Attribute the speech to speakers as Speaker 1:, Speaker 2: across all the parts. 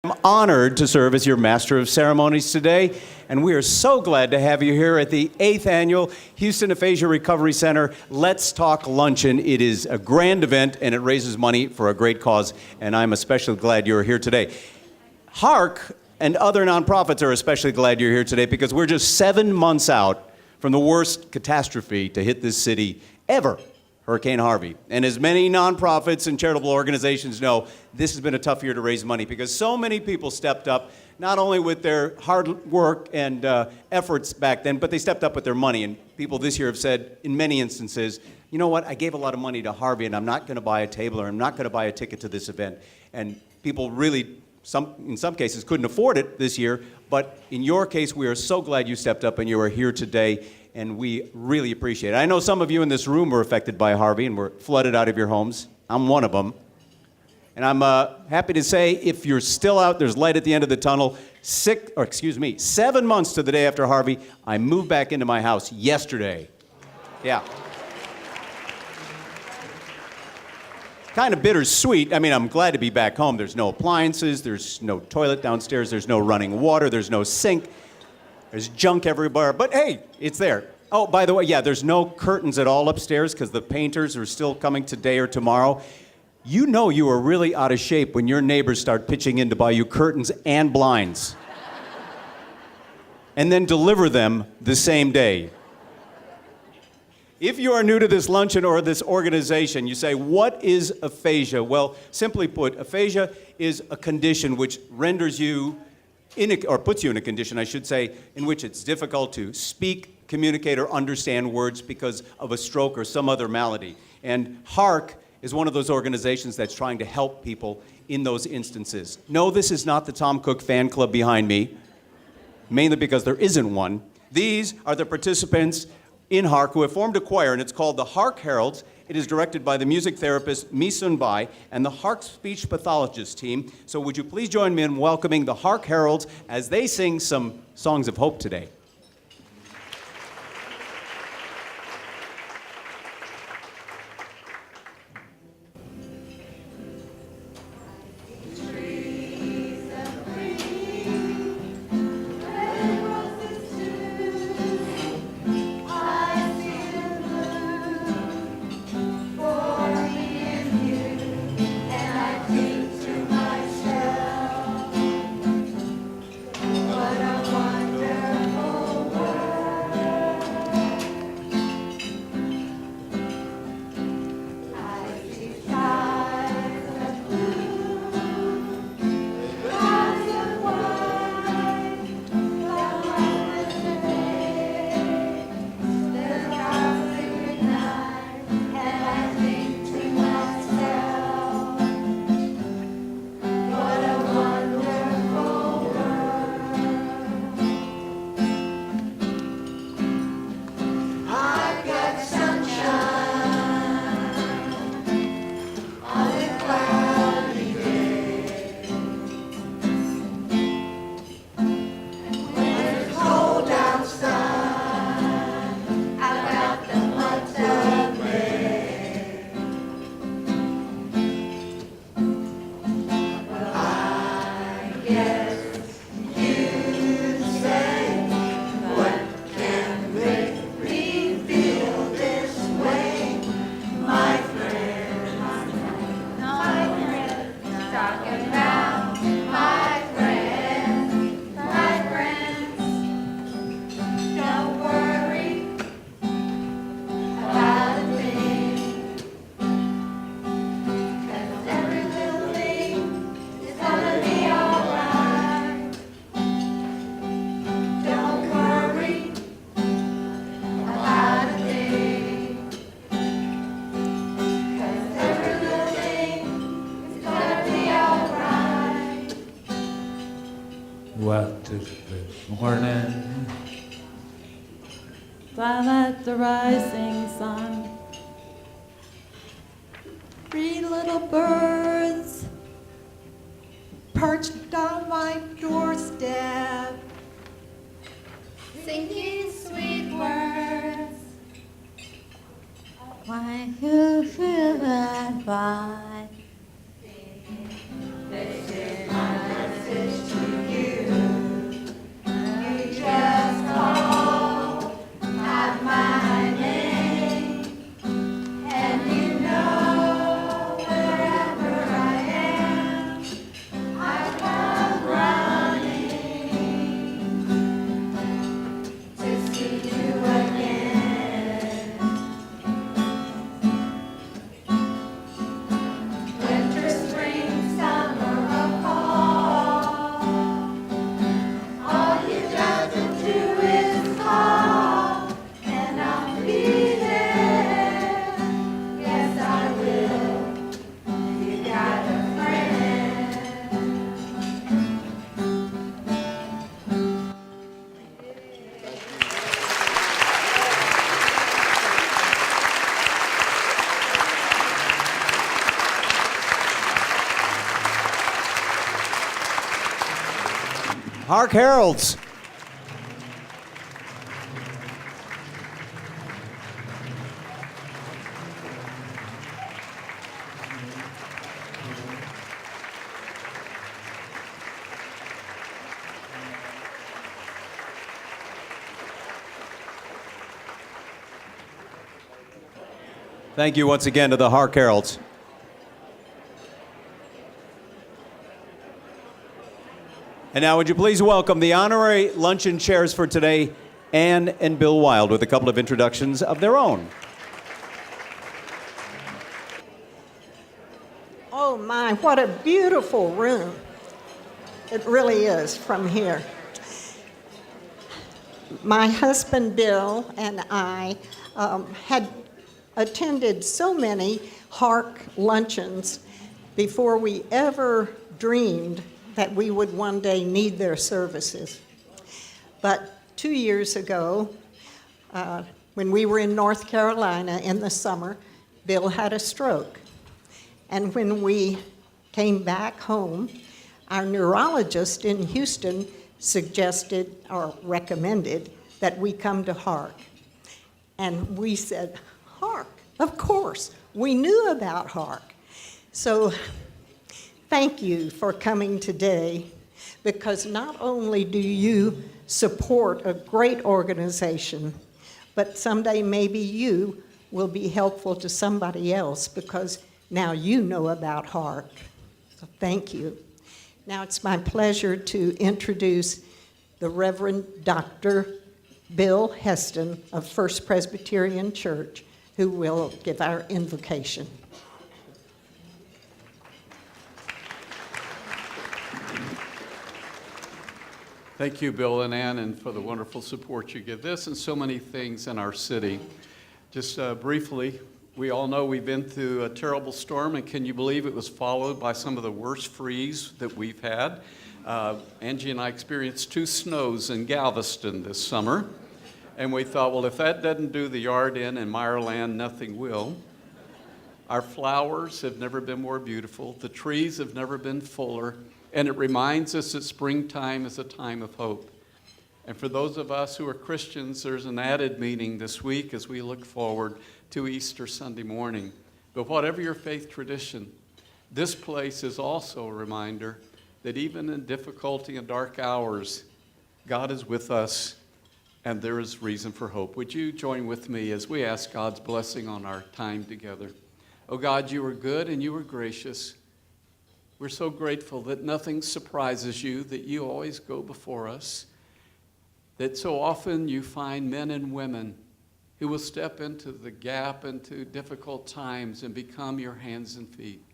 Speaker 1: I'm honored to serve as your Master of Ceremonies today, and we are so glad to have you here at the 8th Annual Houston Aphasia Recovery Center Let's Talk Luncheon. It is a grand event, and it raises money for a great cause, and I'm especially glad you're here today. HARC and other nonprofits are especially glad you're here today because we're just 7 months out from the worst catastrophe to hit this city ever, Hurricane Harvey. And as many nonprofits and charitable organizations know, this has been a tough year to raise money because so many people stepped up, not only with their hard work and efforts back then, but they stepped up with their money. And people this year have said, in many instances, you know what, I gave a lot of money to Harvey and I'm not going to buy a table or I'm not going to buy a ticket to this event. And people really, in some cases, couldn't afford it this year. But in your case, we are so glad you stepped up and you are here today. And we really appreciate it. I know some of you in this room were affected by Harvey and were flooded out of your homes. I'm one of them. And I'm happy to say if you're still out, there's light at the end of the tunnel. 7 months to the day after Harvey, I moved back into my house yesterday. Yeah. Kind of bittersweet. I mean, I'm glad to be back home. There's no appliances, there's no toilet downstairs, there's no running water, there's no sink. There's junk everywhere, but hey, it's there. Oh, by the way, yeah, there's no curtains at all upstairs because the painters are still coming today or tomorrow. You know you are really out of shape when your neighbors start pitching in to buy you curtains and blinds and then deliver them the same day. If you are new to this luncheon or this organization, you say, what is aphasia? Well, simply put, aphasia is a condition which renders you puts you in a condition, I should say, in which it's difficult to speak, communicate, or understand words because of a stroke or some other malady. And HARC is one of those organizations that's trying to help people in those instances. No, this is not the Tom Cook fan club behind me, mainly because there isn't one. These are the participants in HARC who have formed a choir, and it's called the HARC Heralds. It is directed by the music therapist Mi-Sun Bai and the HARC speech pathologist team. So would you please join me in welcoming the HARC Heralds as they sing some songs of hope today.
Speaker 2: What is this morning?
Speaker 3: I'm at the rising sun. 3 little birds perched on my doorstep,
Speaker 4: singing sweet words.
Speaker 3: Why you feel that vibe?
Speaker 4: This is my
Speaker 1: HARC Heralds. Thank you once again to the HARC Heralds. And now would you please welcome the honorary luncheon chairs for today, Ann and Bill Wilde, with a couple of introductions of their own.
Speaker 5: Oh my, what a beautiful room. It really is from here. My husband Bill and I had attended so many HARC luncheons before we ever dreamed that we would one day need their services. But 2 years ago, when we were in North Carolina in the summer, Bill had a stroke. And when we came back home, our neurologist in Houston suggested or recommended that we come to HARC. And we said, HARC, of course. We knew about HARC. So thank you for coming today, because not only do you support a great organization, but someday maybe you will be helpful to somebody else because now you know about HARC. So thank you. Now it's my pleasure to introduce the Reverend Dr. Bill Heston of First Presbyterian Church, who will give our invocation.
Speaker 6: Thank you, Bill and Ann, and for the wonderful support you give this and so many things in our city. Just briefly, we all know we've been through a terrible storm, and can you believe it was followed by some of the worst freeze that we've had? Angie and I experienced 2 snows in Galveston this summer, and we thought, well, if that doesn't do the yard in Meyerland, nothing will. Our flowers have never been more beautiful. The trees have never been fuller. And it reminds us that springtime is a time of hope. And for those of us who are Christians, there's an added meaning this week as we look forward to Easter Sunday morning. But whatever your faith tradition, this place is also a reminder that even in difficulty and dark hours, God is with us and there is reason for hope. Would you join with me as we ask God's blessing on our time together? Oh God, you are good and you are gracious. We're so grateful that nothing surprises you, that you always go before us, that so often you find men and women who will step into the gap, into difficult times, and become your hands and feet.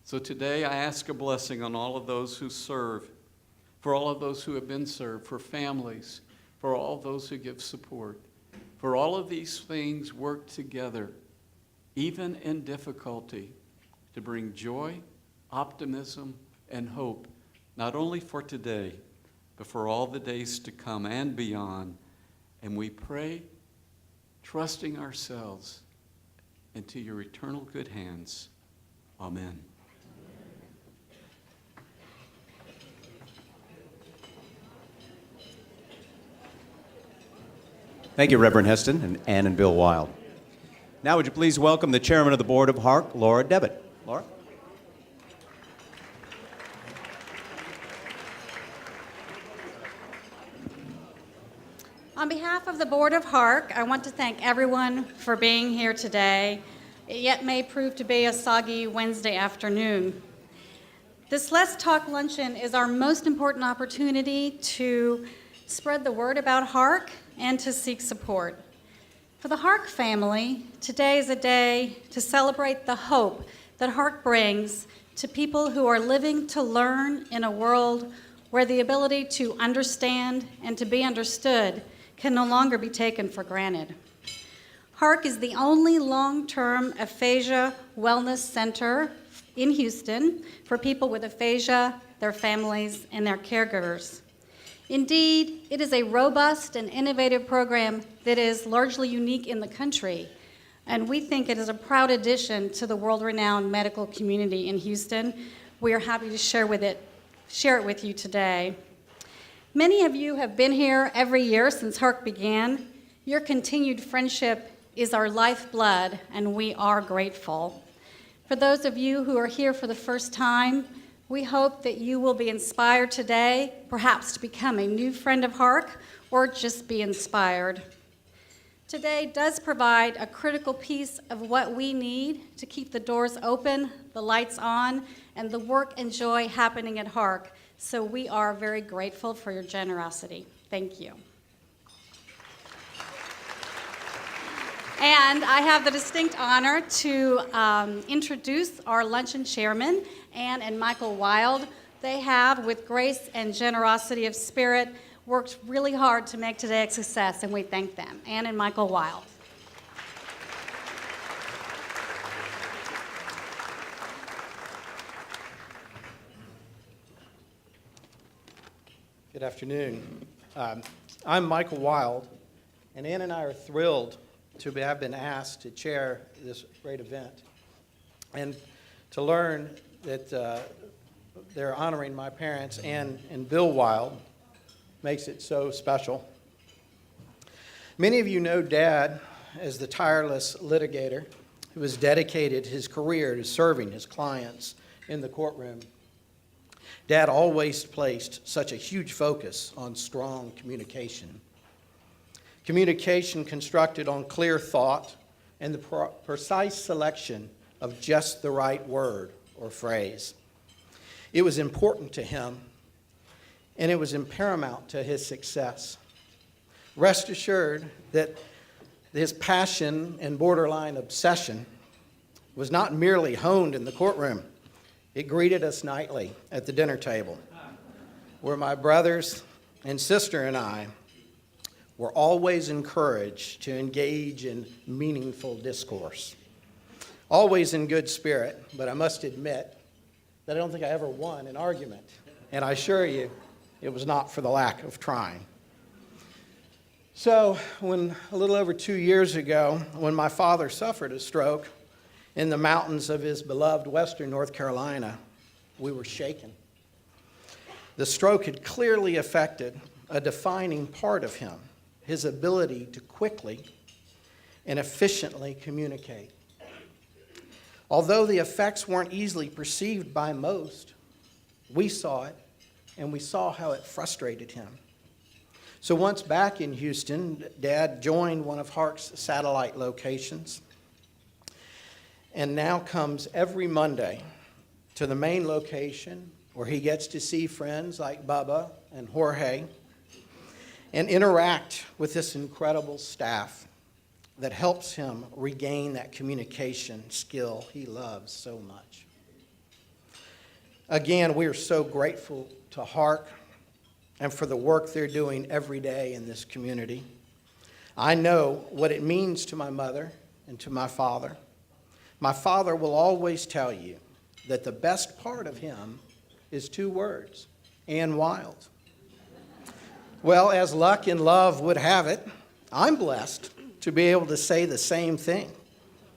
Speaker 6: So today I ask a blessing on all of those who serve, for all of those who have been served, for families, for all those who give support. For all of these things work together, even in difficulty, to bring joy, optimism, and hope, not only for today, but for all the days to come and beyond. And we pray, trusting ourselves into your eternal good hands. Amen.
Speaker 1: Thank you, Reverend Heston and Ann and Bill Wilde. Now would you please welcome the chairman of the board of HARC, Laura Devitt. Laura?
Speaker 7: On behalf of the Board of HARC, I want to thank everyone for being here today. It yet may prove to be a soggy Wednesday afternoon. This Let's Talk Luncheon is our most important opportunity to spread the word about HARC and to seek support. For the HARC family, today is a day to celebrate the hope that HARC brings to people who are living to learn in a world where the ability to understand and to be understood can no longer be taken for granted. HARC is the only long-term aphasia wellness center in Houston for people with aphasia, their families, and their caregivers. Indeed, it is a robust and innovative program that is largely unique in the country, and we think it is a proud addition to the world-renowned medical community in Houston. We are happy to share it with you today. Many of you have been here every year since HARC began. Your continued friendship is our lifeblood, and we are grateful. For those of you who are here for the first time, we hope that you will be inspired today, perhaps to become a new friend of HARC, or just be inspired. Today does provide a critical piece of what we need to keep the doors open, the lights on, and the work and joy happening at HARC. So we are very grateful for your generosity. Thank you. And I have the distinct honor to introduce our luncheon chairman, Ann and Michael Wilde. They have, with grace and generosity of spirit, worked really hard to make today a success, and we thank them. Ann and Michael Wilde.
Speaker 8: Good afternoon. I'm Michael Wilde, and Ann and I are thrilled to have been asked to chair this great event and to learn that they're honoring my parents, Ann and Bill Wilde, makes it so special. Many of you know Dad as the tireless litigator who has dedicated his career to serving his clients in the courtroom. Dad always placed such a huge focus on strong communication. Communication constructed on clear thought and the precise selection of just the right word or phrase. It was important to him, and it was paramount to his success. Rest assured that his passion and borderline obsession was not merely honed in the courtroom. It greeted us nightly at the dinner table, where my brothers and sister and I were always encouraged to engage in meaningful discourse. Always in good spirit, but I must admit that I don't think I ever won an argument, and I assure you, it was not for the lack of trying. So, when a little over 2 years ago, when my father suffered a stroke in the mountains of his beloved western North Carolina, we were shaken. The stroke had clearly affected a defining part of him, his ability to quickly and efficiently communicate. Although the effects weren't easily perceived by most, we saw it, and we saw how it frustrated him. So once back in Houston, Dad joined one of HARC's satellite locations, and now comes every Monday to the main location where he gets to see friends like Bubba and Jorge and interact with this incredible staff that helps him regain that communication skill he loves so much. Again, we are so grateful to HARC and for the work they're doing every day in this community. I know what it means to my mother and to my father. My father will always tell you that the best part of him is 2 words, Ann Wilde. Well, as luck and love would have it, I'm blessed to be able to say the same thing.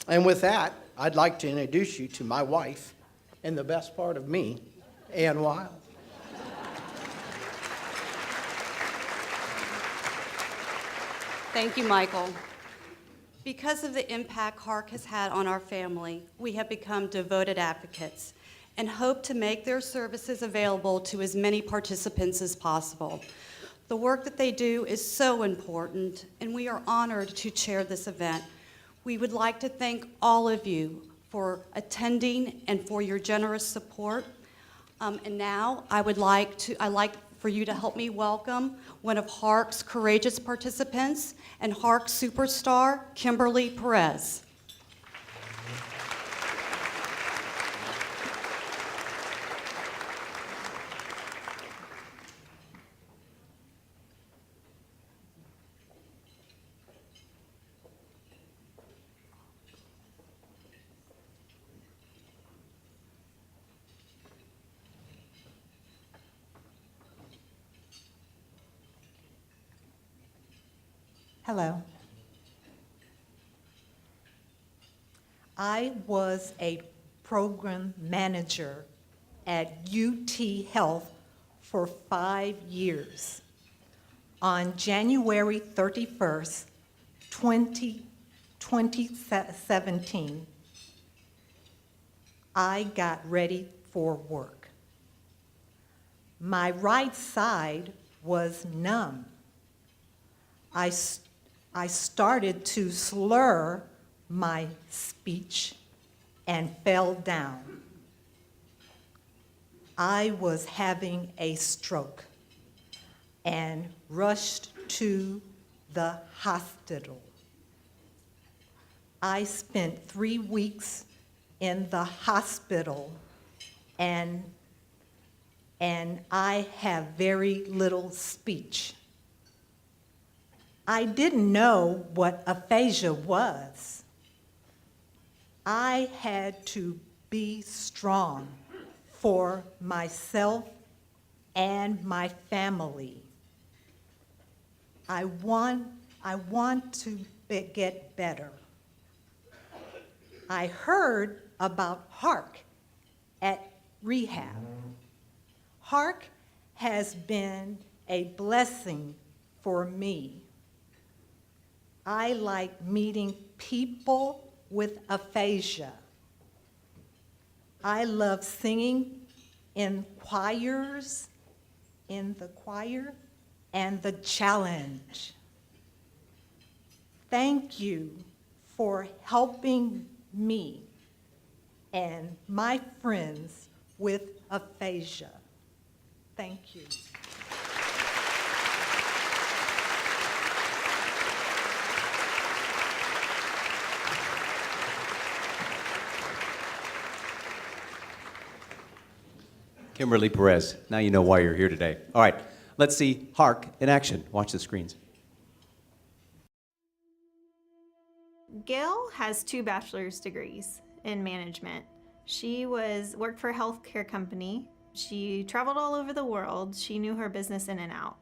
Speaker 8: And with that, I'd like to introduce you to my wife and the best part of me, Ann Wilde.
Speaker 9: Thank you, Michael. Because of the impact HARC has had on our family, we have become devoted advocates and hope to make their services available to as many participants as possible. The work that they do is so important, and we are honored to chair this event. We would like to thank all of you for attending and for your generous support. And now I'd like for you to help me welcome one of HARC's courageous participants and HARC superstar, Kimberly Perez.
Speaker 10: Hello. I was a program manager at UT Health for 5 years. On January 31st, 2017, I got ready for work. My right side was numb. I started to slur my speech and fell down. I was having a stroke and rushed to the hospital. I spent 3 weeks in the hospital, and I have very little speech. I didn't know what aphasia was. I had to be strong for myself and my family. I want to get better. I heard about HARC at rehab. HARC has been a blessing for me. I like meeting people with aphasia. I love singing in choirs, in the choir, and the challenge. Thank you for helping me and my friends with aphasia. Thank you.
Speaker 1: Kimberly Perez, now you know why you're here today. All right, let's see HARC in action. Watch the screens.
Speaker 11: Gail has 2 bachelor's degrees in management. She worked for a healthcare company. She traveled all over the world. She knew her business in and out.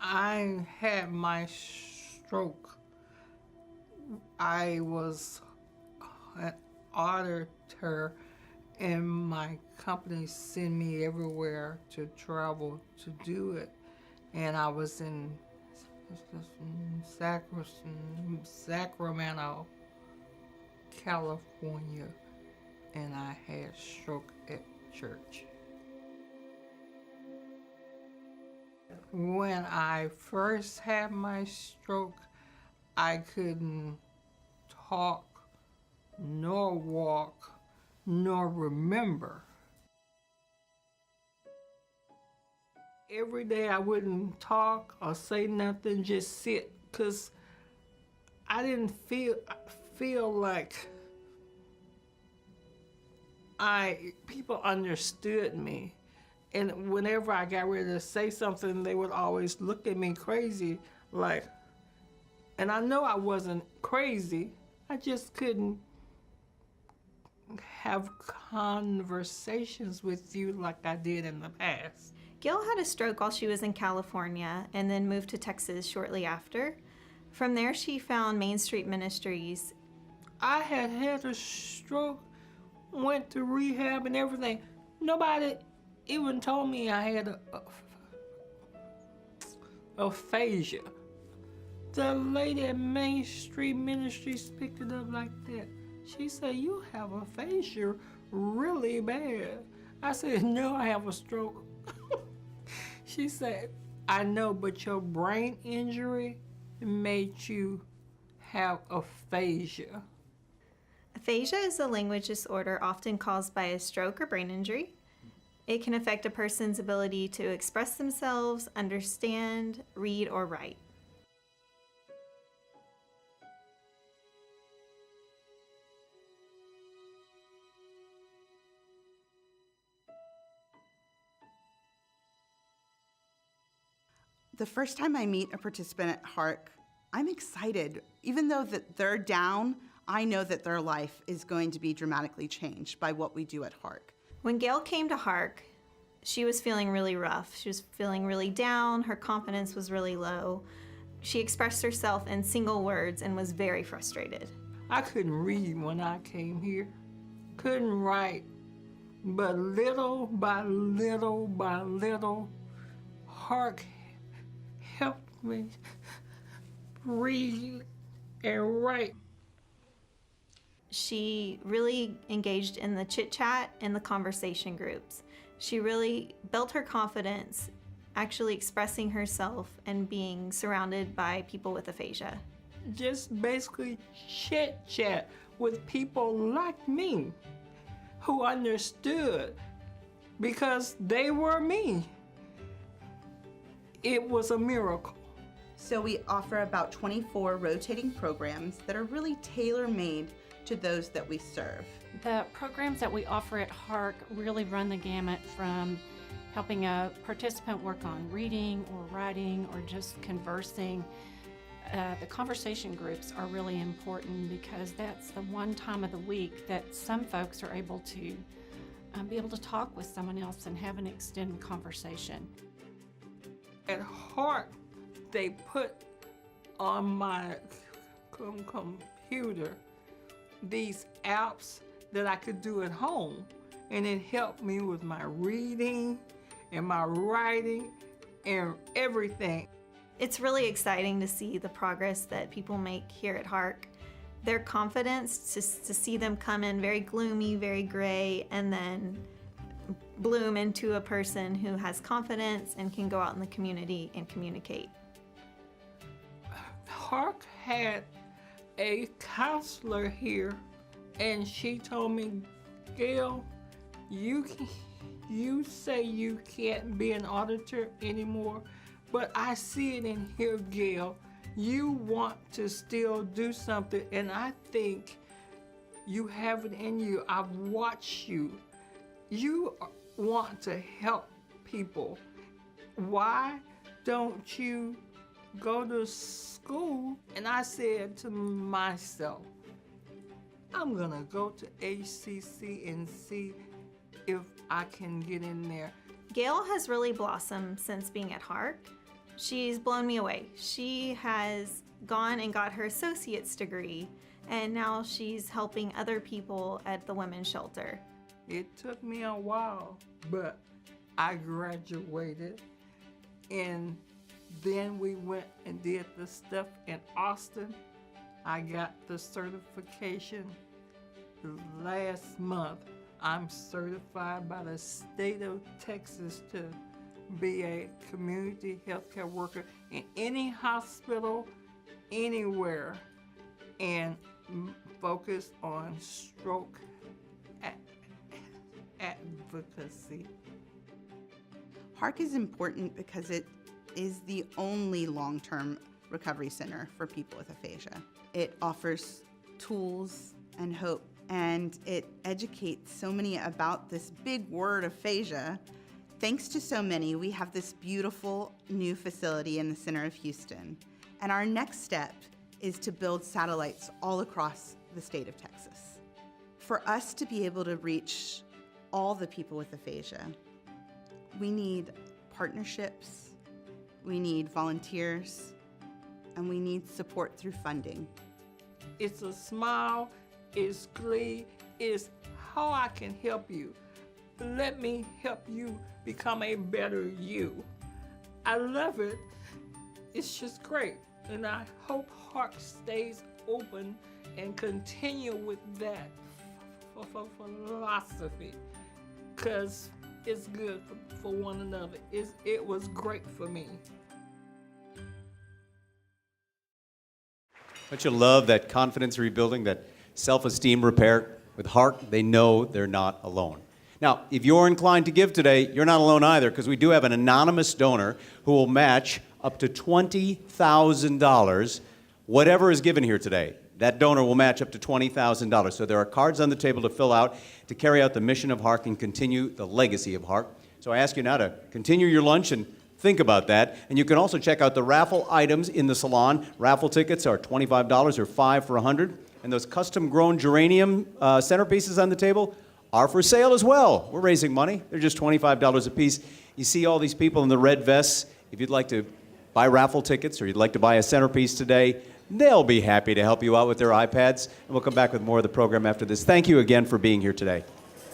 Speaker 12: I had my stroke. I was an auditor, and my company sent me everywhere to travel to do it. And I was in Sacramento, California, and I had stroke at church. When I first had my stroke, I couldn't talk, nor walk, nor remember. Every day I wouldn't talk or say nothing, just sit, because I didn't feel like people understood me. And whenever I got ready to say something, they would always look at me crazy, like, and I know I wasn't crazy, I just couldn't have conversations with you like I did in the past.
Speaker 11: Gail had a stroke while she was in California and then moved to Texas shortly after. From there, she found Main Street Ministries.
Speaker 12: I had a stroke, went to rehab and everything. Nobody even told me I had aphasia. The lady at Main Street Ministries picked it up like that. She said, "You have aphasia really bad." I said, "No, I have a stroke." She said, "I know, but your brain injury made you have aphasia."
Speaker 11: Aphasia is a language disorder often caused by a stroke or brain injury. It can affect a person's ability to express themselves, understand, read, or write.
Speaker 13: The first time I meet a participant at HARC, I'm excited. Even though that they're down, I know that their life is going to be dramatically changed by what we do at HARC.
Speaker 11: When Gail came to HARC, she was feeling really rough. She was feeling really down. Her confidence was really low. She expressed herself in single words and was very frustrated.
Speaker 12: I couldn't read when I came here, couldn't write, but little by little by little, HARC helped me read and write.
Speaker 11: She really engaged in the chit chat and the conversation groups. She really built her confidence, actually expressing herself and being surrounded by people with aphasia.
Speaker 12: Just basically chit chat with people like me who understood because they were me. It was a miracle.
Speaker 13: So we offer about 24 rotating programs that are really tailor-made to those that we serve.
Speaker 14: The programs that we offer at HARC really run the gamut from helping a participant work on reading or writing or just conversing. The conversation groups are really important because that's the one time of the week that some folks are able to be able to talk with someone else and have an extended conversation.
Speaker 12: At HARC, they put on my computer these apps that I could do at home, and it helped me with my reading and my writing and everything.
Speaker 11: It's really exciting to see the progress that people make here at HARC. Their confidence, to see them come in very gloomy, very gray, and then bloom into a person who has confidence and can go out in the community and communicate.
Speaker 12: HARC had a counselor here, and she told me, Gail, you say you can't be an auditor anymore, but I see it in here, Gail. You want to still do something, and I think you have it in you. I've watched you. You want to help people. Why don't you go to school? And I said to myself, I'm gonna go to HCC and see if I can get in there.
Speaker 11: Gail has really blossomed since being at HARC. She's blown me away. She has gone and got her associate's degree, and now she's helping other people at the women's shelter.
Speaker 12: It took me a while, but I graduated, and then we went and did the stuff in Austin. I got the certification last month. I'm certified by the state of Texas to be a community healthcare worker in any hospital, anywhere, and focus on stroke advocacy.
Speaker 13: HARC is important because it is the only long-term recovery center for people with aphasia. It offers tools and hope, and it educates so many about this big word aphasia. Thanks to so many, we have this beautiful new facility in the center of Houston. And our next step is to build satellites all across the state of Texas. For us to be able to reach all the people with aphasia, we need partnerships, we need volunteers, and we need support through funding.
Speaker 12: It's a smile, it's glee, it's how I can help you. Let me help you become a better you. I love it. It's just great. And I hope HARC stays open and continue with that philosophy, because it's good for one another. It was great for me.
Speaker 1: Don't you love that confidence rebuilding, that self-esteem repair? With HARC, they know they're not alone. Now, if you're inclined to give today, you're not alone either, because we do have an anonymous donor who will match up to $20,000, whatever is given here today. That donor will match up to $20,000. So there are cards on the table to fill out to carry out the mission of HARC and continue the legacy of HARC. So I ask you now to continue your lunch and think about that. And you can also check out the raffle items in the salon. Raffle tickets are $25 or 5 for $100. And those custom-grown geranium centerpieces on the table are for sale as well. We're raising money. They're just $25 a piece. You see all these people in the red vests. If you'd like to buy raffle tickets or you'd like to buy a centerpiece today, they'll be happy to help you out with their iPads. And we'll come back with more of the program after this. Thank you again for being here today.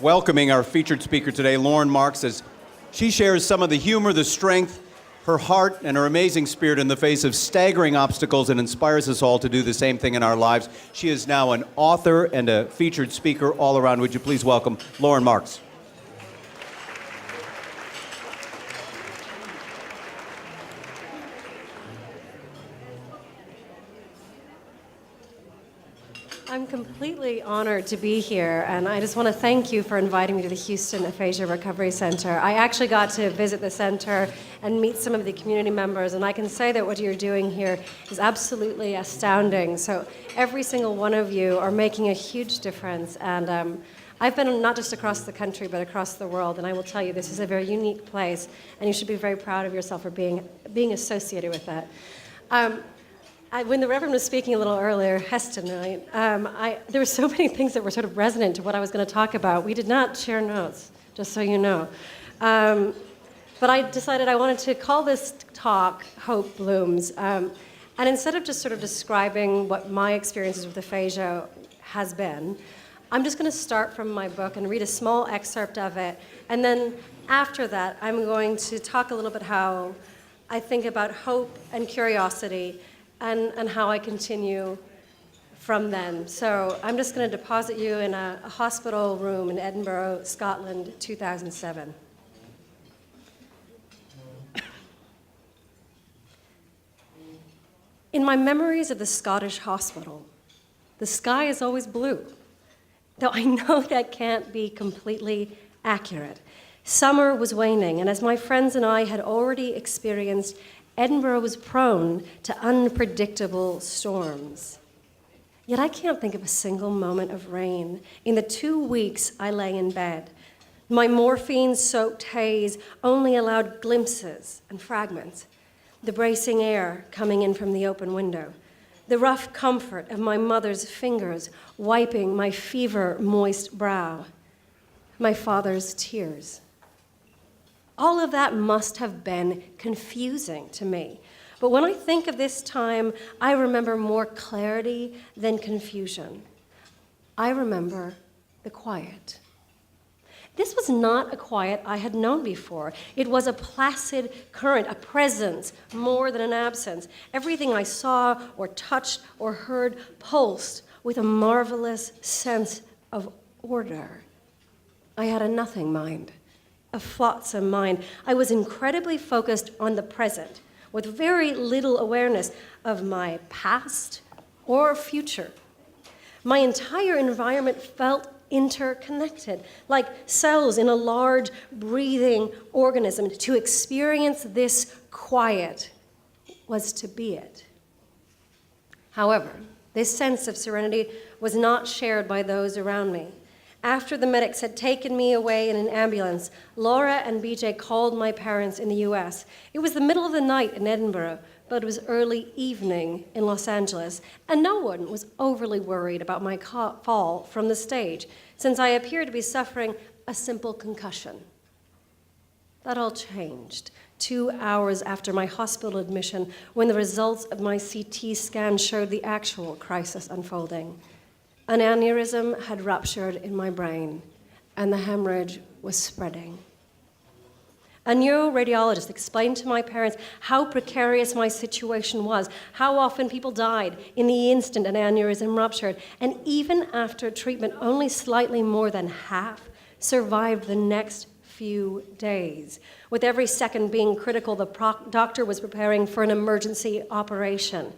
Speaker 1: Welcoming our featured speaker today, Lauren Marks, as she shares some of the humor, the strength, Her heart and her amazing spirit in the face of staggering obstacles and inspires us all to do the same thing in our lives. She is now an author and a featured speaker all around. Would you please welcome Lauren Marks?
Speaker 15: I'm completely honored to be here, and I just want to thank you for inviting me to the Houston Aphasia Recovery Center. I actually got to visit the center and meet some of the community members, and I can say that what you're doing here is absolutely astounding. So every single one of you are making a huge difference, and I've been not just across the country, but across the world, and I will tell you this is a very unique place, and you should be very proud of yourself for being associated with that. When the Reverend was speaking a little earlier, Heston, there were so many things that were sort of resonant to what I was going to talk about. We did not share notes, just so you know. But I decided I wanted to call this talk Hope Blooms. And instead of just sort of describing what my experiences with aphasia has been, I'm just going to start from my book and read a small excerpt of it. And then after that, I'm going to talk a little bit how I think about hope and curiosity and how I continue from then. So I'm just going to deposit you in a hospital room in Edinburgh, Scotland, 2007. In my memories of the Scottish hospital, the sky is always blue, though I know that can't be completely accurate. Summer was waning, and as my friends and I had already experienced, Edinburgh was prone to unpredictable storms. Yet I can't think of a single moment of rain in the 2 weeks I lay in bed. My morphine-soaked haze only allowed glimpses and fragments. The bracing air coming in from the open window. The rough comfort of my mother's fingers wiping my fever-moist brow. My father's tears. All of that must have been confusing to me. But when I think of this time, I remember more clarity than confusion. I remember the quiet. This was not a quiet I had known before. It was a placid current, a presence more than an absence. Everything I saw or touched or heard pulsed with a marvelous sense of order. I had a nothing mind. A flotsam mind. I was incredibly focused on the present, with very little awareness of my past or future. My entire environment felt interconnected, like cells in a large breathing organism. To experience this quiet was to be it. However, this sense of serenity was not shared by those around me. After the medics had taken me away in an ambulance, Laura and BJ called my parents in the US. It was the middle of the night in Edinburgh, but it was early evening in Los Angeles, and no one was overly worried about my fall from the stage, since I appeared to be suffering a simple concussion. That all changed 2 hours after my hospital admission, when the results of my CT scan showed the actual crisis unfolding. An aneurysm had ruptured in my brain, and the hemorrhage was spreading. A neuroradiologist explained to my parents how precarious my situation was, how often people died in the instant an aneurysm ruptured, and even after treatment, only slightly more than half survived the next few days. With every second being critical, the doctor was preparing for an emergency operation.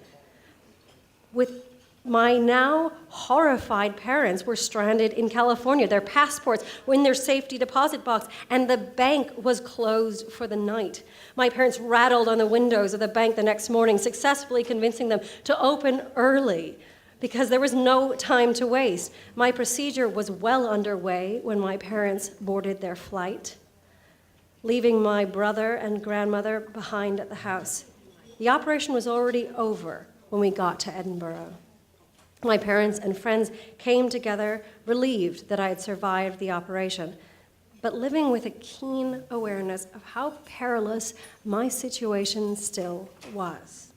Speaker 15: My now horrified parents were stranded in California. Their passports were in their safety deposit box, and the bank was closed for the night. My parents rattled on the windows of the bank the next morning, successfully convincing them to open early because there was no time to waste. My procedure was well underway when my parents boarded their flight, leaving my brother and grandmother behind at the house. The operation was already over when we got to Edinburgh. My parents and friends came together, relieved that I had survived the operation, but living with a keen awareness of how perilous my situation still was.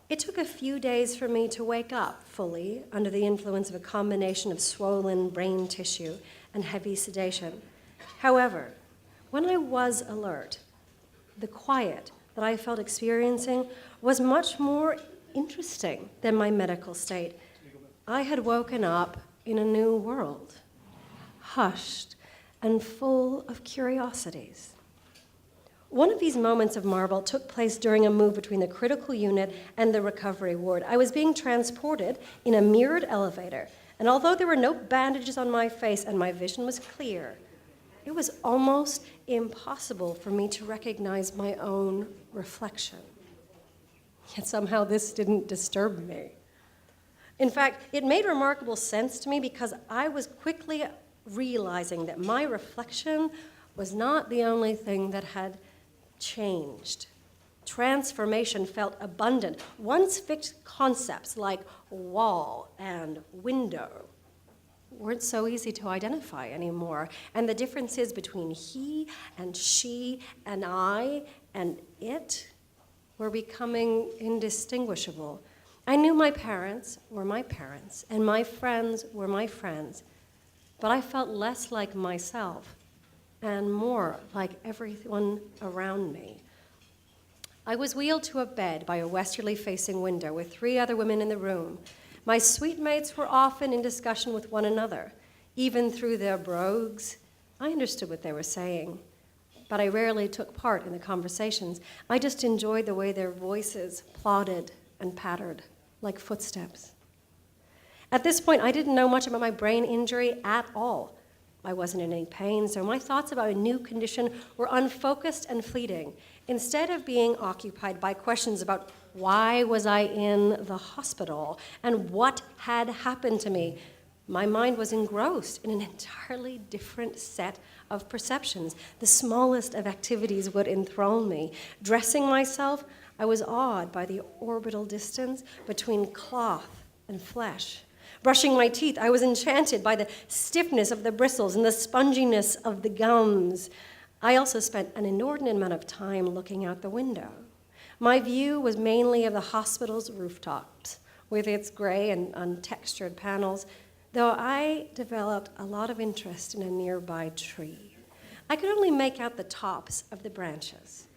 Speaker 15: It took a few days for me to wake up fully under the influence of a combination of swollen brain tissue and heavy sedation. However, when I was alert, the quiet that I felt experiencing was much more interesting than my medical state. I had woken up in a new world, hushed and full of curiosities. One of these moments of marvel took place during a move between the critical unit and the recovery ward. I was being transported in a mirrored elevator, and although there were no bandages on my face and my vision was clear, it was almost impossible for me to recognize my own reflection. Yet somehow this didn't disturb me. In fact, it made remarkable sense to me because I was quickly realizing that my reflection was not the only thing that had changed. Transformation felt abundant. Once fixed concepts like wall and window weren't so easy to identify anymore, and the differences between he and she and I and it were becoming indistinguishable. I knew my parents were my parents, and my friends were my friends, but I felt less like myself and more like everyone around me. I was wheeled to a bed by a westerly-facing window with 3 other women in the room. My suite mates were often in discussion with one another. Even through their brogues, I understood what they were saying, but I rarely took part in the conversations. I just enjoyed the way their voices plodded and pattered like footsteps. At this point, I didn't know much about my brain injury at all. I wasn't in any pain, so my thoughts about a new condition were unfocused and fleeting. Instead of being occupied by questions about why was I in the hospital and what had happened to me, my mind was engrossed in an entirely different set of perceptions. The smallest of activities would enthrall me. Dressing myself, I was awed by the orbital distance between cloth and flesh. Brushing my teeth, I was enchanted by the stiffness of the bristles and the sponginess of the gums. I also spent an inordinate amount of time looking out the window. My view was mainly of the hospital's rooftops, with its gray and untextured panels, though I developed a lot of interest in a nearby tree. I could only make out the tops of the branches,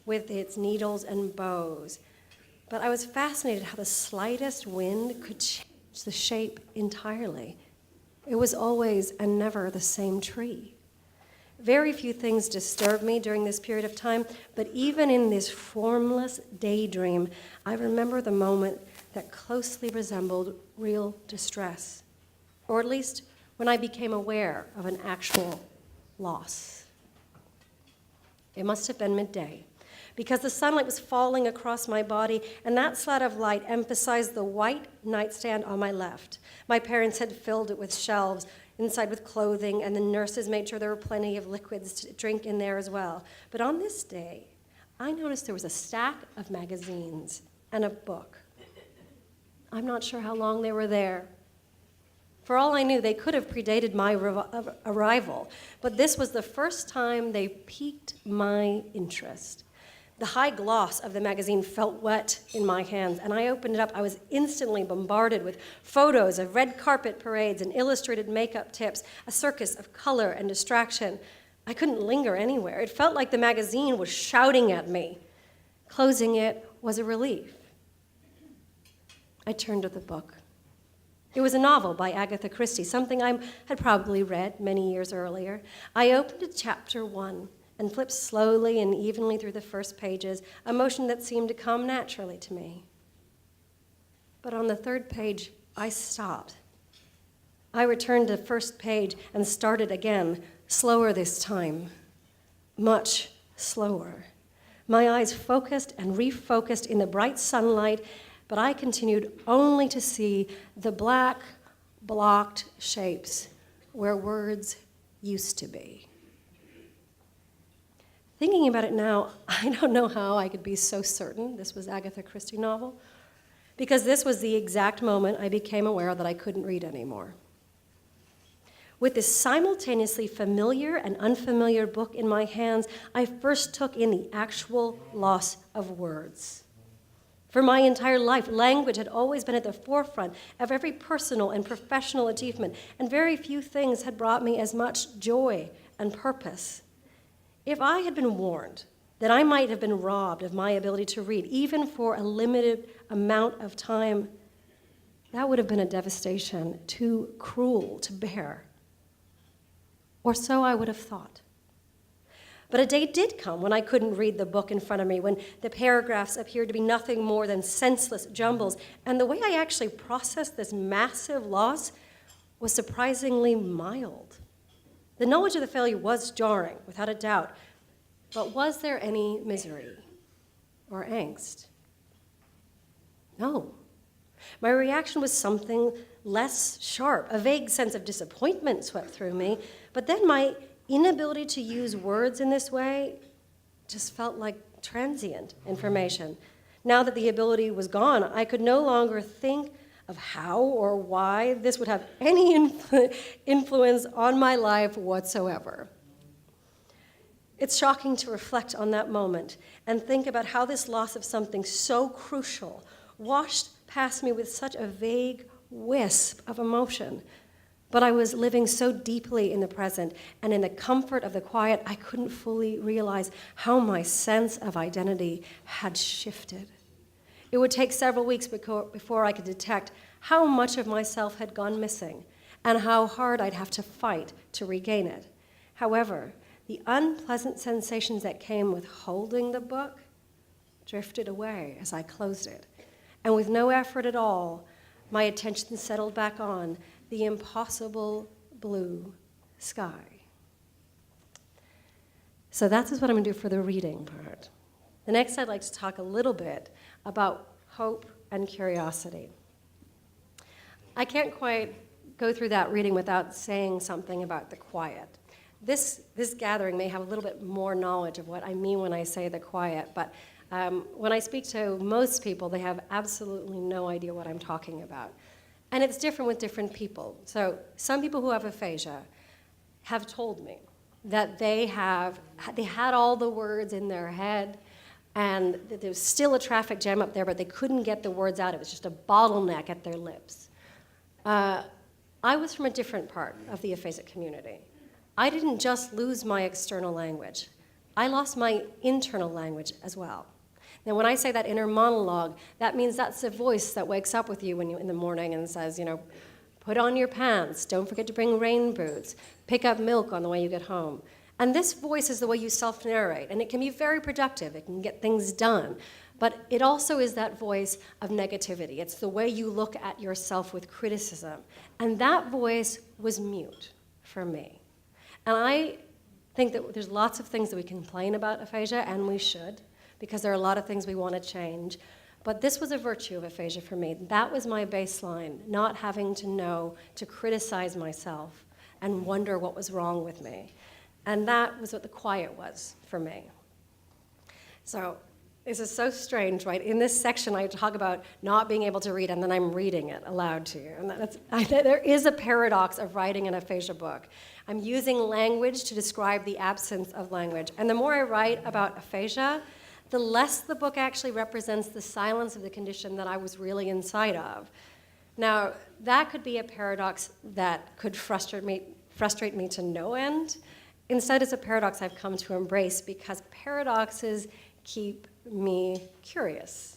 Speaker 15: with its needles and bows, but I was fascinated how the slightest wind could change the shape entirely. It was always and never the same tree. Very few things disturbed me during this period of time, but even in this formless daydream, I remember the moment that closely resembled real distress, or at least when I became aware of an actual loss. It must have been midday, because the sunlight was falling across my body, and that slat of light emphasized the white nightstand on my left. My parents had filled it with shelves, inside with clothing, and the nurses made sure there were plenty of liquids to drink in there as well. But on this day, I noticed there was a stack of magazines and a book. I'm not sure how long they were there. For all I knew, they could have predated my arrival, but this was the first time they piqued my interest. The high gloss of the magazine felt wet in my hands, and I opened it up. I was instantly bombarded with photos of red carpet parades and illustrated makeup tips, a circus of color and distraction. I couldn't linger anywhere. It felt like the magazine was shouting at me. Closing it was a relief. I turned to the book. It was a novel by Agatha Christie, something I had probably read many years earlier. I opened to chapter 1 and flipped slowly and evenly through the first pages, a motion that seemed to come naturally to me. But on the 3rd page, I stopped. I returned to the first page and started again, slower this time, much slower. My eyes focused and refocused in the bright sunlight, but I continued only to see the black, blocked shapes where words used to be. Thinking about it now, I don't know how I could be so certain this was Agatha Christie novel, because this was the exact moment I became aware that I couldn't read anymore. With this simultaneously familiar and unfamiliar book in my hands, I first took in the actual loss of words. For my entire life, language had always been at the forefront of every personal and professional achievement, and very few things had brought me as much joy and purpose. If I had been warned that I might have been robbed of my ability to read, even for a limited amount of time, that would have been a devastation too cruel to bear. Or so I would have thought. But a day did come when I couldn't read the book in front of me, when the paragraphs appeared to be nothing more than senseless jumbles, and the way I actually processed this massive loss was surprisingly mild. The knowledge of the failure was jarring, without a doubt, but was there any misery or angst? No. My reaction was something less sharp. A vague sense of disappointment swept through me, but then my inability to use words in this way just felt like transient information. Now that the ability was gone, I could no longer think of how or why this would have any influence on my life whatsoever. It's shocking to reflect on that moment and think about how this loss of something so crucial washed past me with such a vague wisp of emotion. But I was living so deeply in the present, and in the comfort of the quiet, I couldn't fully realize how my sense of identity had shifted. It would take several weeks before I could detect how much of myself had gone missing and how hard I'd have to fight to regain it. However, the unpleasant sensations that came with holding the book drifted away as I closed it. And with no effort at all, my attention settled back on the impossible blue sky. So that's what I'm going to do for the reading part. The next, I'd like to talk a little bit about hope and curiosity. I can't quite go through that reading without saying something about the quiet. This gathering may have a little bit more knowledge of what I mean when I say the quiet, but when I speak to most people, they have absolutely no idea what I'm talking about. And it's different with different people. So some people who have aphasia have told me that they had all the words in their head, and that there was still a traffic jam up there, but they couldn't get the words out. It was just a bottleneck at their lips. I was from a different part of the aphasic community. I didn't just lose my external language. I lost my internal language as well. Now, when I say that inner monologue, that means that's the voice that wakes up with you in the morning and says, put on your pants, don't forget to bring rain boots, pick up milk on the way you get home. And this voice is the way you self-narrate, and it can be very productive. It can get things done. But it also is that voice of negativity. It's the way you look at yourself with criticism. And that voice was mute for me. And I think that there's lots of things that we complain about aphasia, and we should, because there are a lot of things we want to change. But this was a virtue of aphasia for me. That was my baseline, not having to know to criticize myself and wonder what was wrong with me. And that was what the quiet was for me. So this is so strange, right? In this section, I talk about not being able to read, and then I'm reading it aloud to you. And there is a paradox of writing an aphasia book. I'm using language to describe the absence of language. And the more I write about aphasia, the less the book actually represents the silence of the condition that I was really inside of. Now, that could be a paradox that could frustrate me to no end. Instead, it's a paradox I've come to embrace because paradoxes keep me curious.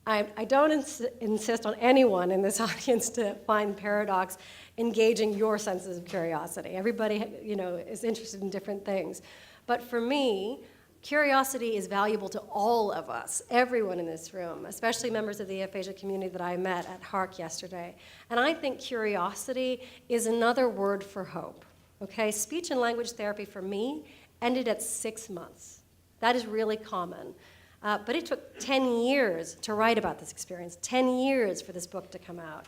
Speaker 15: I don't insist on anyone in this audience to find paradox engaging your senses of curiosity. Everybody, is interested in different things. But for me, curiosity is valuable to all of us, everyone in this room, especially members of the aphasia community that I met at HARC yesterday. And I think curiosity is another word for hope. Okay, speech and language therapy for me ended at 6 months. That is really common. But it took 10 years to write about this experience, 10 years for this book to come out.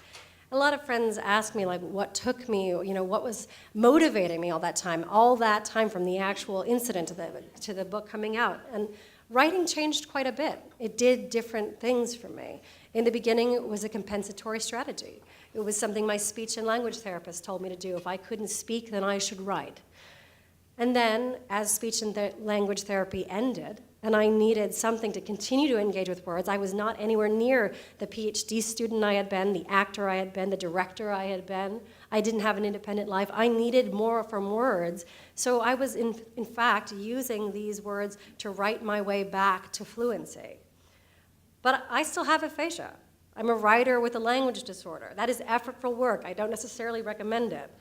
Speaker 15: A lot of friends ask me, what took me, what was motivating me all that time from the actual incident to the book coming out. And writing changed quite a bit. It did different things for me. In the beginning, it was a compensatory strategy. It was something my speech and language therapist told me to do. If I couldn't speak, then I should write. And then, as speech and language therapy ended, and I needed something to continue to engage with words, I was not anywhere near the PhD student I had been, the actor I had been, the director I had been. I didn't have an independent life. I needed more from words. So I was, in fact, using these words to write my way back to fluency. But I still have aphasia. I'm a writer with a language disorder. That is effortful work. I don't necessarily recommend it.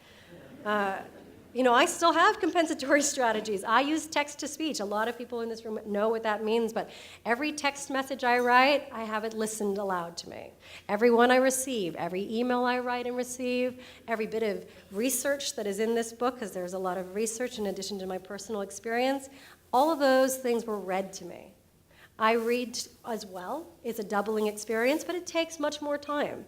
Speaker 15: I still have compensatory strategies. I use text-to-speech. A lot of people in this room know what that means, but every text message I write, I have it listened aloud to me. Every one I receive, every email I write and receive, every bit of research that is in this book, because there's a lot of research in addition to my personal experience, all of those things were read to me. I read as well. It's a doubling experience, but it takes much more time.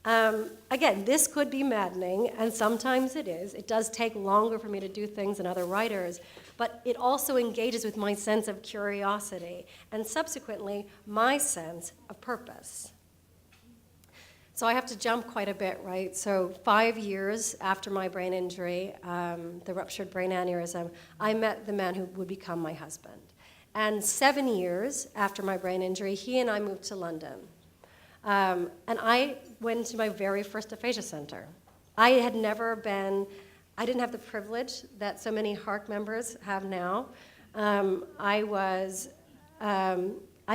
Speaker 15: Again, this could be maddening, and sometimes it is. It does take longer for me to do things than other writers, but it also engages with my sense of curiosity and subsequently my sense of purpose. So I have to jump quite a bit, right? So 5 years after my brain injury, the ruptured brain aneurysm, I met the man who would become my husband. And 7 years after my brain injury, he and I moved to London. And I went to my very first aphasia center. I didn't have the privilege that so many HARC members have now. I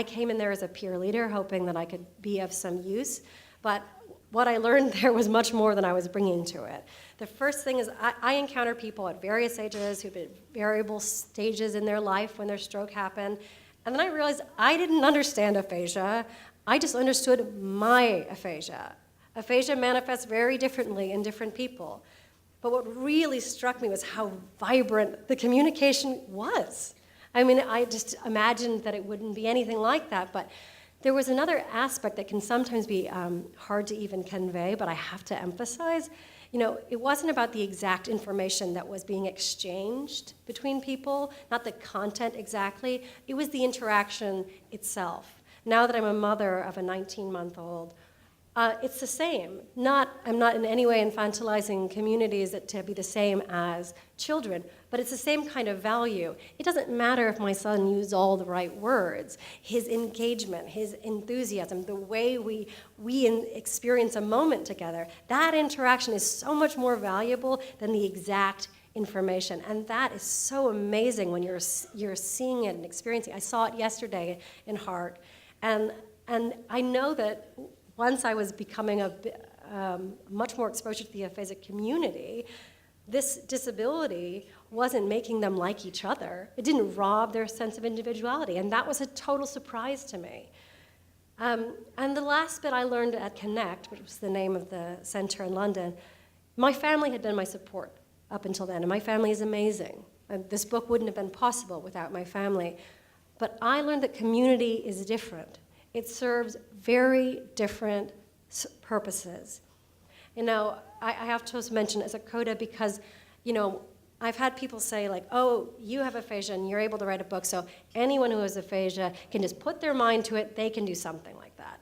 Speaker 15: came in there as a peer leader, hoping that I could be of some use, but what I learned there was much more than I was bringing to it. The first thing is I encounter people at various ages who've been at variable stages in their life when their stroke happened, and then I realized I didn't understand aphasia. I just understood my aphasia. Aphasia manifests very differently in different people. But what really struck me was how vibrant the communication was. I mean, I just imagined that it wouldn't be anything like that, but there was another aspect that can sometimes be hard to even convey, but I have to emphasize. It wasn't about the exact information that was being exchanged between people, not the content exactly. It was the interaction itself. Now that I'm a mother of a 19-month-old, it's the same. I'm not in any way infantilizing communities to be the same as children, but it's the same kind of value. It doesn't matter if my son used all the right words. His engagement, his enthusiasm, the way we experience a moment together, that interaction is so much more valuable than the exact information. And that is so amazing when you're seeing it and experiencing it. I saw it yesterday in HARC. And I know that once I was becoming much more exposure to the aphasic community, this disability wasn't making them like each other. It didn't rob their sense of individuality, and that was a total surprise to me. And the last bit I learned at Connect, which was the name of the center in London, my family had been my support up until then, and my family is amazing. And this book wouldn't have been possible without my family. But I learned that community is different. It serves very different purposes. I have to mention as a coda because, I've had people say like, oh, you have aphasia and you're able to write a book, so anyone who has aphasia can just put their mind to it, they can do something like that.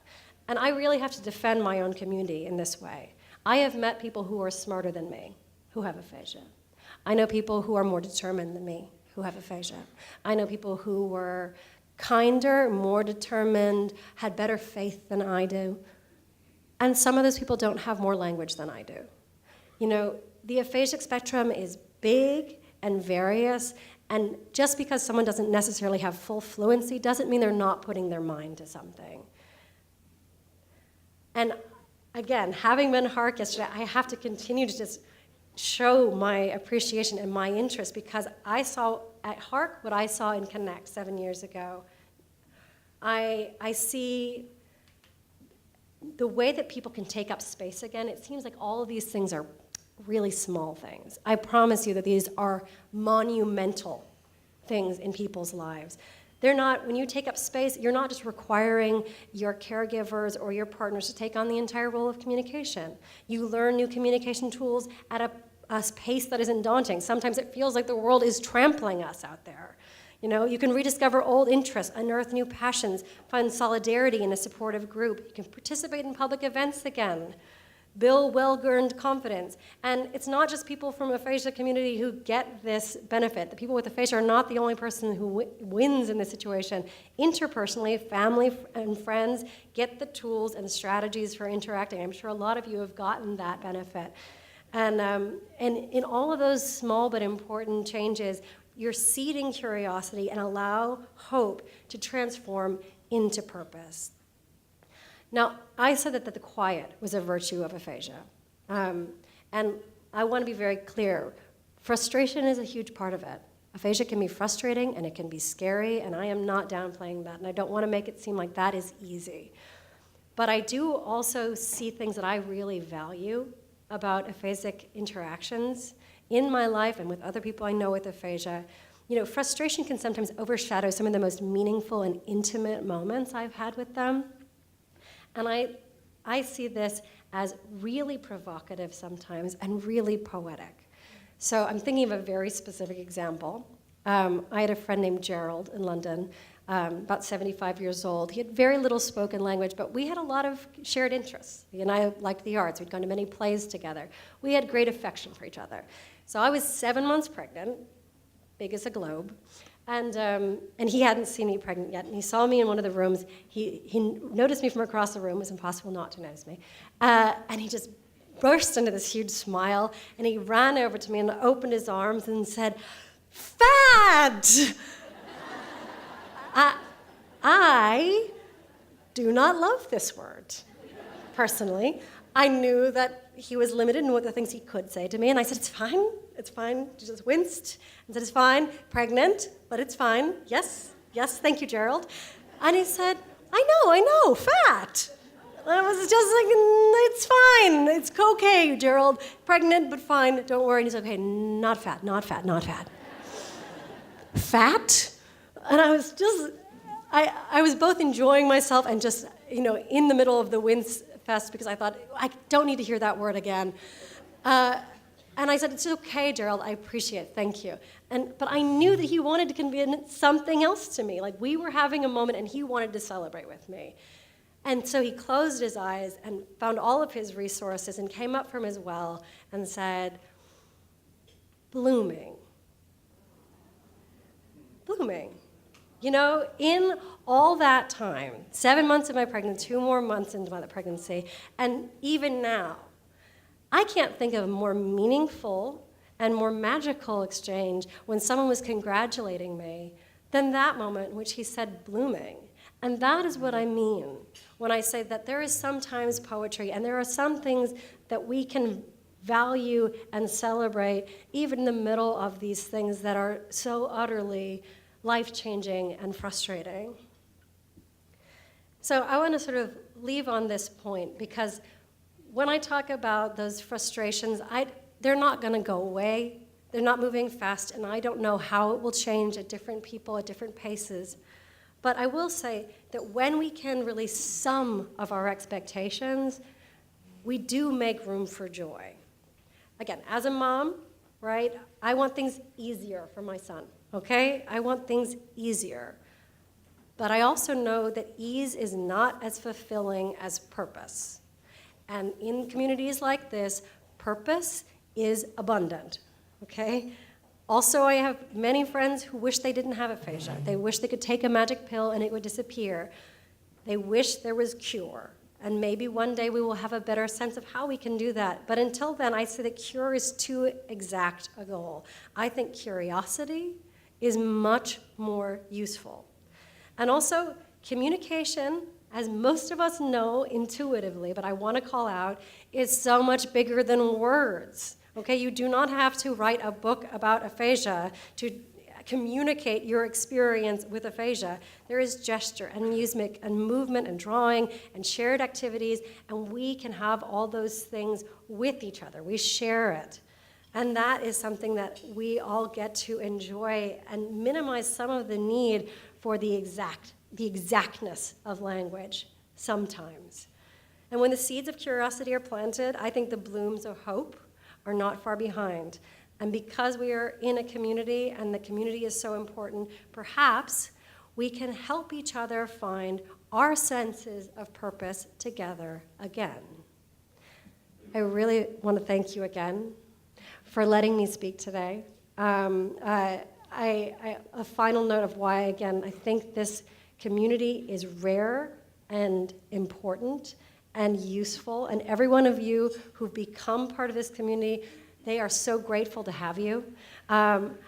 Speaker 15: And I really have to defend my own community in this way. I have met people who are smarter than me who have aphasia. I know people who are more determined than me who have aphasia. I know people who were kinder, more determined, had better faith than I do. And some of those people don't have more language than I do. The aphasic spectrum is big and various, and just because someone doesn't necessarily have full fluency doesn't mean they're not putting their mind to something. And again, having been HARC yesterday, I have to continue to just show my appreciation and my interest because I saw at HARC what I saw in Connect 7 years ago. I see the way that people can take up space again. It seems like all of these things are really small things. I promise you that these are monumental things in people's lives. They're not, when you take up space, you're not just requiring your caregivers or your partners to take on the entire role of communication. You learn new communication tools at a pace that isn't daunting. Sometimes it feels like the world is trampling us out there. You can rediscover old interests, unearth new passions, find solidarity in a supportive group. You can participate in public events again, build well-earned confidence. And it's not just people from the aphasia community who get this benefit. The people with aphasia are not the only person who wins in this situation. Interpersonally, family and friends get the tools and strategies for interacting. I'm sure a lot of you have gotten that benefit. And in all of those small but important changes, you're seeding curiosity and allow hope to transform into purpose. Now, I said that the quiet was a virtue of aphasia. And I want to be very clear. Frustration is a huge part of it. Aphasia can be frustrating and it can be scary, and I am not downplaying that, and I don't want to make it seem like that is easy. But I do also see things that I really value about aphasic interactions in my life and with other people I know with aphasia. You know, frustration can sometimes overshadow some of the most meaningful and intimate moments I've had with them. And I see this as really provocative sometimes and really poetic. So I'm thinking of a very specific example. I had a friend named Gerald in London, about 75 years old. He had very little spoken language, but we had a lot of shared interests. He and I liked the arts. We'd gone to many plays together. We had great affection for each other. So I was 7 months pregnant, big as a globe, and he hadn't seen me pregnant yet. And he saw me in one of the rooms. He noticed me from across the room. It was impossible not to notice me. And he just burst into this huge smile, and he ran over to me and opened his arms and said, "Fat!" I do not love this word, personally. I knew that he was limited in what the things he could say to me, and I said, it's fine. He just winced and said, it's fine, pregnant, but it's fine. Yes, thank you, Gerald. And he said, I know, fat. And I was just like, it's fine, it's okay, Gerald. Pregnant, but fine, don't worry. And he's okay, not fat. Fat? And I was just, I was both enjoying myself and just, in the middle of the wince fest because I thought, I don't need to hear that word again. And I said, it's okay, Gerald, I appreciate it, thank you. But I knew that he wanted to convey something else to me. Like, we were having a moment and he wanted to celebrate with me. And so he closed his eyes and found all of his resources and came up from his well and said, blooming. In all that time, 7 months of my pregnancy, 2 more months into my pregnancy, and even now, I can't think of a more meaningful and more magical exchange when someone was congratulating me than that moment in which he said blooming. And that is what I mean when I say that there is sometimes poetry and there are some things that we can value and celebrate even in the middle of these things that are so utterly life-changing and frustrating. So I want to sort of leave on this point because when I talk about those frustrations, they're not going to go away. They're not moving fast, and I don't know how it will change at different people at different paces. But I will say that when we can release some of our expectations, we do make room for joy. Again, as a mom, right, I want things easier for my son, okay? I want things easier. But I also know that ease is not as fulfilling as purpose. And in communities like this, purpose is abundant, okay? Also, I have many friends who wish they didn't have aphasia. They wish they could take a magic pill and it would disappear. They wish there was cure. And maybe one day we will have a better sense of how we can do that. But until then, I say that cure is too exact a goal. I think curiosity is much more useful. And also, communication, as most of us know intuitively, but I want to call out, is so much bigger than words. Okay, you do not have to write a book about aphasia to communicate your experience with aphasia. There is gesture and music and movement and drawing and shared activities, and we can have all those things with each other. We share it. And that is something that we all get to enjoy and minimize some of the need for the exactness of language sometimes. And when the seeds of curiosity are planted, I think the blooms of hope are not far behind. And because we are in a community and the community is so important, perhaps we can help each other find our senses of purpose together again. I really want to thank you again for letting me speak today. A final note of why, again, I think this community is rare and important, and useful. And every one of you who've become part of this community, they are so grateful to have you. I'm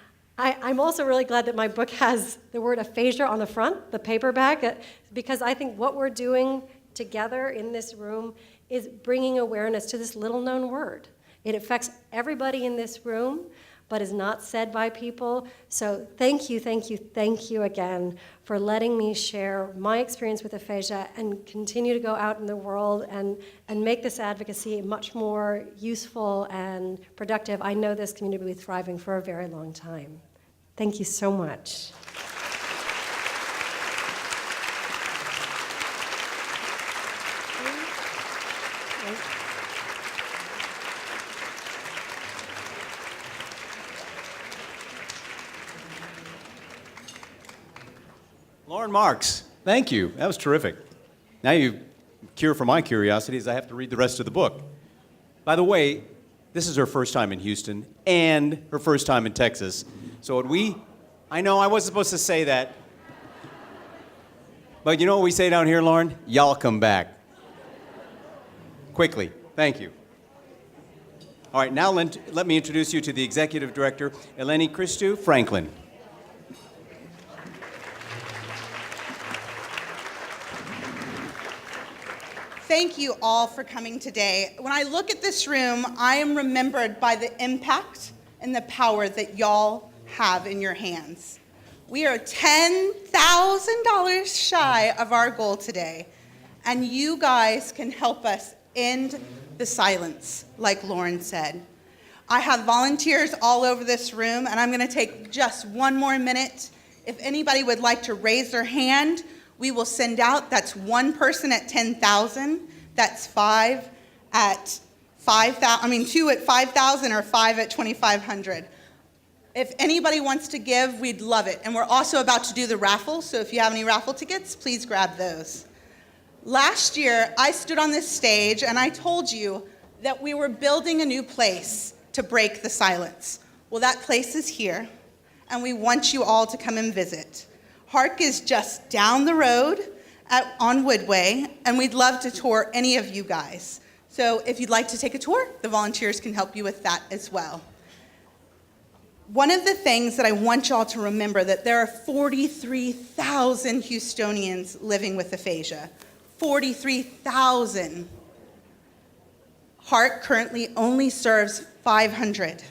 Speaker 15: also really glad that my book has the word aphasia on the front, the paperback, because I think what we're doing together in this room is bringing awareness to this little-known word. It affects everybody in this room, but is not said by people. So thank you, thank you, thank you again for letting me share my experience with aphasia and continue to go out in the world and make this advocacy much more useful and productive. I know this community will be thriving for a very long time. Thank you so much.
Speaker 1: Lauren Marks, thank you. That was terrific. Now you cure for my curiosity as I have to read the rest of the book. By the way, this is her first time in Houston and her first time in Texas. So I know I wasn't supposed to say that, but you know what we say down here, Lauren? Y'all come back. Quickly. Thank you. All right, now let me introduce you to the Executive Director, Eleni Christou Franklin.
Speaker 13: Thank you all for coming today. When I look at this room, I am remembered by the impact and the power that y'all have in your hands. We are $10,000 shy of our goal today, and you guys can help us end the silence, like Lauren said. I have volunteers all over this room, and I'm going to take just one more minute. If anybody would like to raise their hand, we will send out. That's one person at 10,000. That's 5 at 5,000. 2 at 5,000 or 5 at 2,500. If anybody wants to give, we'd love it. And we're also about to do the raffle, so if you have any raffle tickets, please grab those. Last year, I stood on this stage and I told you that we were building a new place to break the silence. Well, that place is here, and we want you all to come and visit. HARC is just down the road on Woodway, and we'd love to tour any of you guys. So if you'd like to take a tour, the volunteers can help you with that as well. One of the things that I want y'all to remember that there are 43,000 Houstonians living with aphasia. 43,000. HARC currently only serves 500.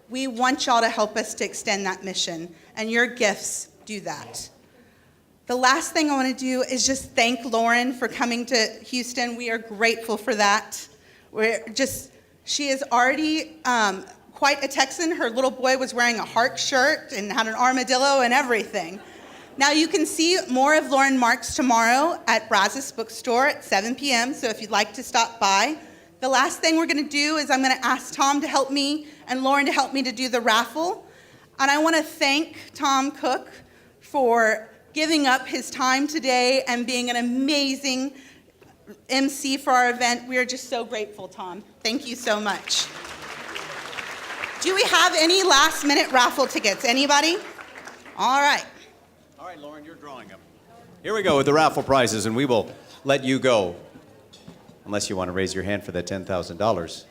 Speaker 13: We want y'all to help us to extend that mission, and your gifts do that. The last thing I want to do is just thank Lauren for coming to Houston. We are grateful for that. She is already quite a Texan. Her little boy was wearing a HARC shirt and had an armadillo and everything. Now you can see more of Lauren Marks tomorrow at Brazos Bookstore at 7 p.m., so if you'd like to stop by. The last thing we're going to do is I'm going to ask Tom to help me and Lauren to help me to do the raffle. And I want to thank Tom Cook for giving up his time today and being an amazing MC for our event. We are just so grateful, Tom. Thank you so much. Do we have any last-minute raffle tickets? Anybody? All right.
Speaker 1: All right, Lauren, you're drawing them. Here we go with the raffle prizes, and we will let you go, unless you want to raise your hand for that $10,000.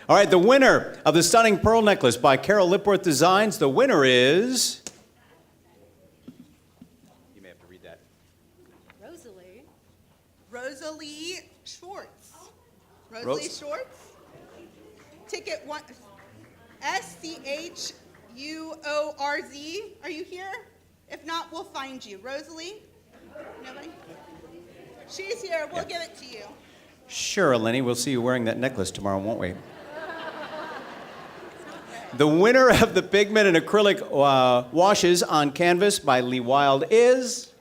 Speaker 1: All right, the winner of the stunning pearl necklace by Carol Lipworth Designs, the winner is... You may have to read that.
Speaker 13: Rosalie Schwartz. Rosalie Schwartz. Ticket one, SCHUORZ. Are you here? If not, we'll find you. Rosalie? Nobody? She's here. We'll give it to you.
Speaker 1: Sure, Eleni. We'll see you wearing that necklace tomorrow, won't we? The winner of the pigment and acrylic washes on canvas by Lee Wilde is...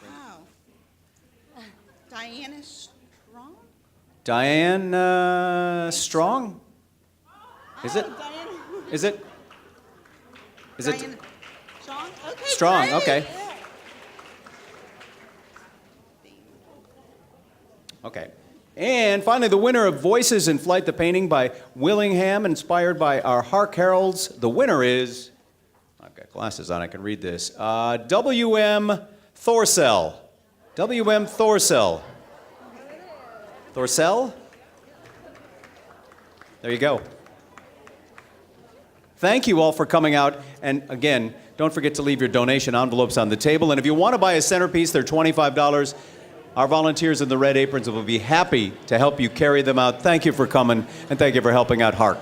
Speaker 13: Wow. Diana Strong?
Speaker 1: Diane Strong? Is it?
Speaker 13: Diana.
Speaker 1: Is it? Is it?
Speaker 13: Diana Strong? Okay,
Speaker 1: Strong,
Speaker 13: great.
Speaker 1: okay. Okay. And finally, the winner of Voices in Flight, the painting by Willingham, inspired by our HARC heralds. The winner is I've got glasses on, I can read this. W.M. Thorsell. W.M. Thorsell. Thorsell? There you go. Thank you all for coming out. And again, don't forget to leave your donation envelopes on the table. And if you want to buy a centerpiece, they're $25. Our volunteers in the red aprons will be happy to help you carry them out. Thank you for coming, and thank you for helping out HARC.